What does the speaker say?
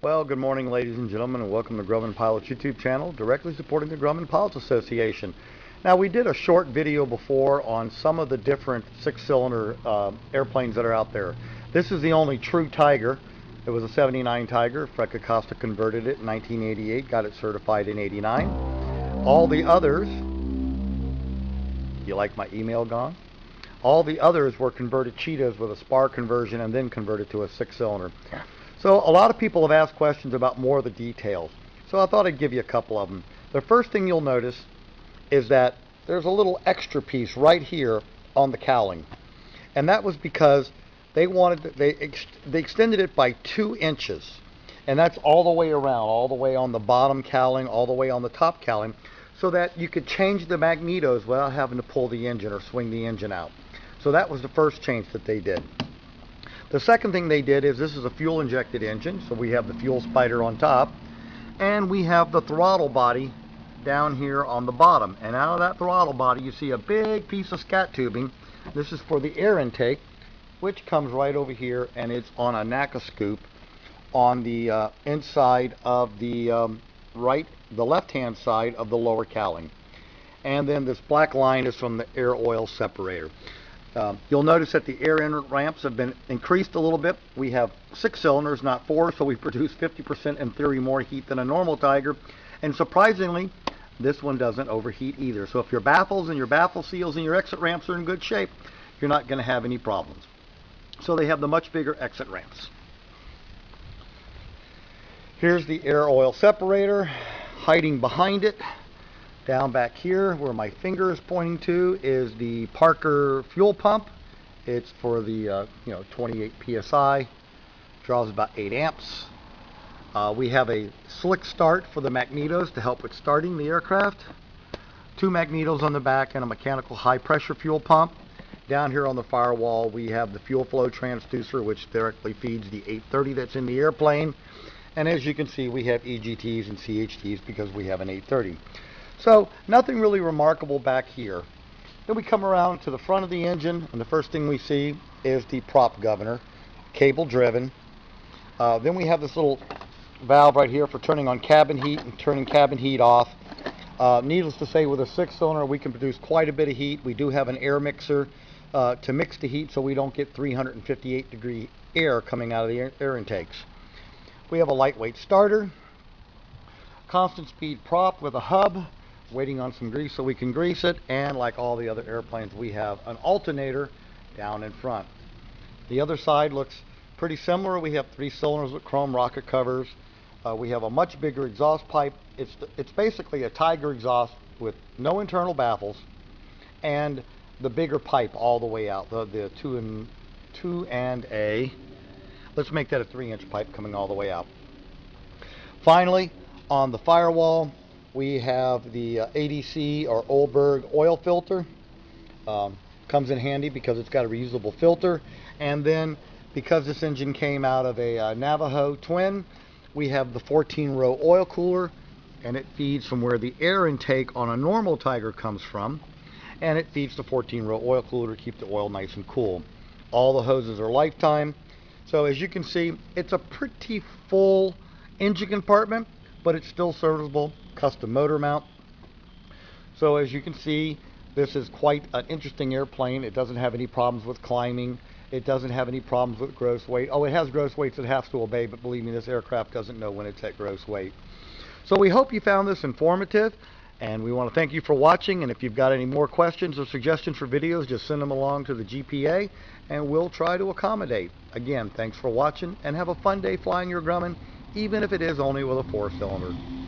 Well, good morning, ladies and gentlemen, and welcome to Grumman Pilots YouTube channel, directly supporting the Grumman Pilots Association. Now, we did a short video before on some of the different six-cylinder airplanes that are out there. This is the only true Tiger. It was a 79 Tiger. Fred Costa converted it in 1988, got it certified in 89. All the others, you like my email gone? All the others were converted Cheetahs with a spar conversion and then converted to a six-cylinder. So a lot of people have asked questions about more of the details. So I thought I'd give you a couple of them. The first thing you'll notice is that there's a little extra piece right here on the cowling. And that was because they extended it by 2 inches. And that's all the way around, all the way on the bottom cowling, all the way on the top cowling, so that you could change the magnetos without having to pull the engine or swing the engine out. So that was the first change that they did. The second thing they did is this is a fuel injected engine, so we have the fuel spider on top, and we have the throttle body down here on the bottom. And out of that throttle body you see a big piece of scat tubing. This is for the air intake, which comes right over here, and it's on a NACA scoop on the inside of the left hand side of the lower cowling. And then this black line is from the air oil separator. You'll notice that the air inlet ramps have been increased a little bit. We have 6 cylinders, not 4, so we produce 50% in theory more heat than a normal Tiger. And surprisingly, this one doesn't overheat either. So if your baffles and your baffle seals and your exit ramps are in good shape, you're not going to have any problems. So they have the much bigger exit ramps. Here's the air oil separator. Hiding behind it, down back here where my finger is pointing to, is the Parker fuel pump. It's for the 28 psi, draws about 8 amps. We have a slick start for the magnetos to help with starting the aircraft. 2 magnetos on the back and a mechanical high pressure fuel pump. Down here on the firewall we have the fuel flow transducer, which directly feeds the 830 that's in the airplane. And as you can see, we have EGTs and CHTs because we have an 830. So nothing really remarkable back here. Then we come around to the front of the engine, and the first thing we see is the prop governor, cable driven. Then we have this little valve right here for turning on cabin heat and turning cabin heat off. Needless to say, with a 6-cylinder we can produce quite a bit of heat. We do have an air mixer to mix the heat so we don't get 358 degree air coming out of the air intakes. We have a lightweight starter, constant speed prop with a hub, waiting on some grease so we can grease it, and like all the other airplanes we have an alternator down in front. The other side looks pretty similar. We have 3 cylinders with chrome rocket covers. We have a much bigger exhaust pipe. It's basically a Tiger exhaust with no internal baffles and the bigger pipe all the way out, the 2 and a, let's make that a 3-inch pipe coming all the way out. Finally, on the firewall we have the ADC or Ohlberg oil filter. Comes in handy because it's got a reusable filter. And then because this engine came out of a Navajo twin, we have the 14-row oil cooler, and it feeds from where the air intake on a normal Tiger comes from, and it feeds the 14-row oil cooler to keep the oil nice and cool. All the hoses are lifetime. So as you can see, it's a pretty full engine compartment, but it's still serviceable. Custom motor mount. So as you can see, this is quite an interesting airplane. It doesn't have any problems with climbing. It doesn't have any problems with gross weight. Oh, it has gross weights it has to obey, but believe me, this aircraft doesn't know when it's at gross weight. So we hope you found this informative, and we want to thank you for watching. And if you've got any more questions or suggestions for videos, just send them along to the GPA and we'll try to accommodate. Again, thanks for watching, and have a fun day flying your Grumman, even if it is only with a 4-cylinder.